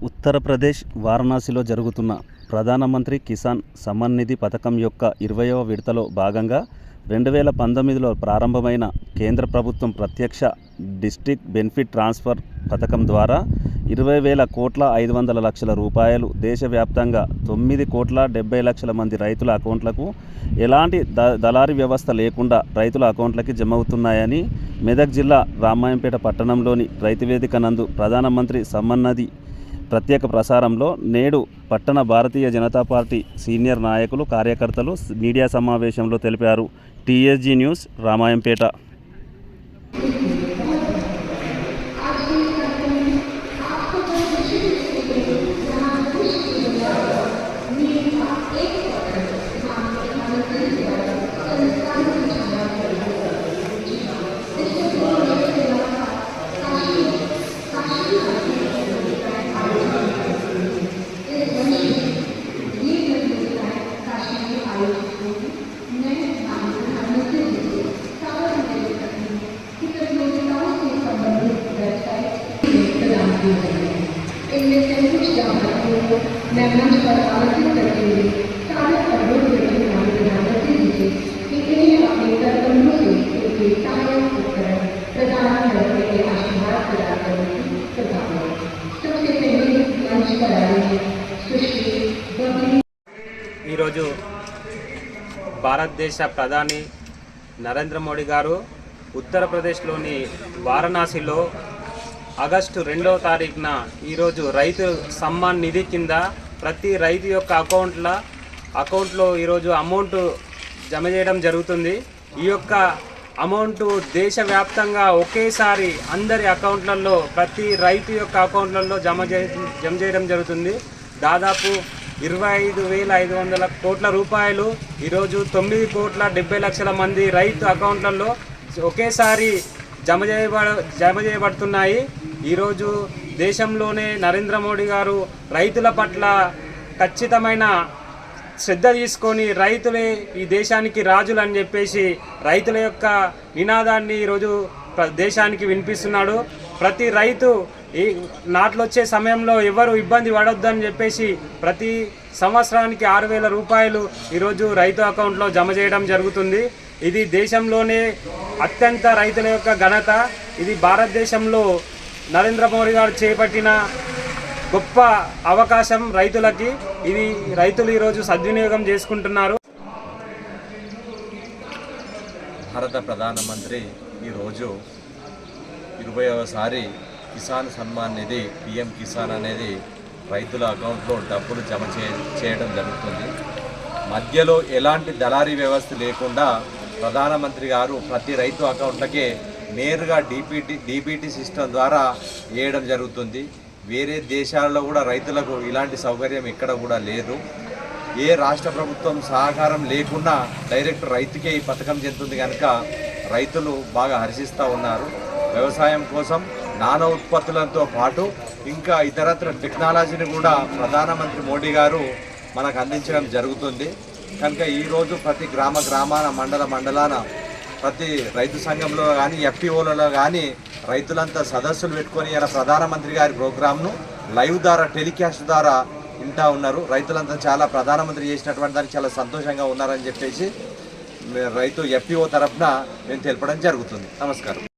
ఉత్తరప్రదేశ్ వారణాసిలో జరుగుతున్న ప్రధానమంత్రి కిసాన్ సమ్మాన్ నిధి పథకం యొక్క 20వ విడతలో భాగంగా 2019లో ప్రారంభమైన కేంద్ర ప్రభుత్వం ప్రత్యక్ష డిస్ట్రిక్ట్ బెనిఫిట్ ట్రాన్స్ఫర్ పథకం ద్వారా 20,500,00,000 రూపాయలు దేశవ్యాప్తంగా 9,70,00,000 మంది రైతుల అకౌంట్లకు ఎలాంటి దళారీ వ్యవస్థ లేకుండా రైతుల అకౌంట్లకి జమ అవుతున్నాయని మెదక్ జిల్లా రామాయంపేట పట్టణంలోని రైతు వేదిక నందు ప్రధానమంత్రి సమ్మాన్ నిధి ప్రత్యేక ప్రసారంలో నేడు పట్టణ భారతీయ జనతా పార్టీ సీనియర్ నాయకులు కార్యకర్తలు మీడియా సమావేశంలో తెలిపారు. TSG news Ramayampet. इनमें से कुछ जानकारियों को मैं मंच पर आमंत्रित करते हुए सारे खबरों के प्रधानमंत्री जी से कि इन्हें अपने कर्तव्यों से उनके सहायक उपकरण प्रदान करने के आशीर्वाद प्रदान करने की प्रभावना. सबसे पहले मंच पर आ रही है सुश्री बबली. ఈరోజు భారతదేశ ప్రధాని నరేంద్ర మోడీ గారు ఉత్తరప్రదేశ్లోని వారణాసిలో ఆగస్టు 2వ తారీఖున ఈరోజు రైతు సమ్మాన్ నిధి కింద ప్రతి రైతు యొక్క అకౌంట్లో ఈరోజు అమౌంట్ జమ చేయడం జరుగుతుంది. ఈ యొక్క అమౌంట్ దేశవ్యాప్తంగా ఒకేసారి అందరి అకౌంట్లలో ప్రతి రైతు యొక్క అకౌంట్లలో జమ చేయడం జరుగుతుంది. దాదాపు 25,500 కోట్ల రూపాయలు ఈరోజు 9,70,00,000 మంది రైతు అకౌంట్లలో ఒకేసారి జమ చేయబడుతున్నాయి. ఈరోజు దేశంలోనే నరేంద్ర మోడీ గారు రైతుల పట్ల ఖచ్చితమైన శ్రద్ధ తీసుకొని రైతులే ఈ దేశానికి రాజులు అని చెప్పేసి రైతుల యొక్క నినాదాన్ని ఈరోజు దేశానికి వినిపిస్తున్నాడు. ప్రతి రైతు ఈ నాట్లు వచ్చే సమయంలో ఎవరు ఇబ్బంది పడొద్దని చెప్పేసి ప్రతి సంవత్సరానికి 6,000 రూపాయలు ఈరోజు రైతు అకౌంట్లో జమ చేయడం జరుగుతుంది. ఇది దేశంలోనే అత్యంత రైతుల యొక్క ఘనత. ఇది భారతదేశంలో నరేంద్ర మోడీ గారు చేపట్టిన గొప్ప అవకాశం రైతులకి. ఇది రైతులు ఈరోజు సద్వినియోగం చేసుకుంటున్నారు. భారత ప్రధానమంత్రి ఈరోజు 20వసారి కిసాన్ సమ్మాన్ నిధి పిఎం కిసాన్ అనేది రైతుల అకౌంట్లో డబ్బులు జమ చేయడం జరుగుతుంది. మధ్యలో ఎలాంటి దళారీ వ్యవస్థ లేకుండా ప్రధానమంత్రి గారు ప్రతి రైతు అకౌంట్లకే నేరుగా డీబీటీ సిస్టమ్ ద్వారా వేయడం జరుగుతుంది. వేరే దేశాలలో కూడా రైతులకు ఇలాంటి సౌకర్యం ఎక్కడ కూడా లేదు. ఏ రాష్ట్ర ప్రభుత్వం సహకారం లేకుండా డైరెక్ట్ రైతుకే ఈ పథకం చెందుతుంది కనుక రైతులు బాగా హర్షిస్తూ ఉన్నారు. వ్యవసాయం కోసం నానో ఉత్పత్తులతో పాటు ఇంకా ఇతరత్ర టెక్నాలజీని కూడా ప్రధానమంత్రి మోడీ గారు మనకు అందించడం జరుగుతుంది. కనుక ఈరోజు ప్రతి గ్రామాన మండలాన ప్రతి రైతు సంఘంలో కానీ ఎఫ్పిఓలలో కానీ రైతులంతా సదస్సులు పెట్టుకొని ఇలా ప్రధానమంత్రి గారి ప్రోగ్రామ్ను లైవ్ ద్వారా టెలికాస్ట్ ద్వారా వింటూ ఉన్నారు. రైతులంతా చాలా ప్రధానమంత్రి చేసినటువంటి దానికి చాలా సంతోషంగా ఉన్నారని చెప్పేసి రైతు ఎఫ్పిఓ తరఫున నేను తెలపడం జరుగుతుంది. నమస్కారం.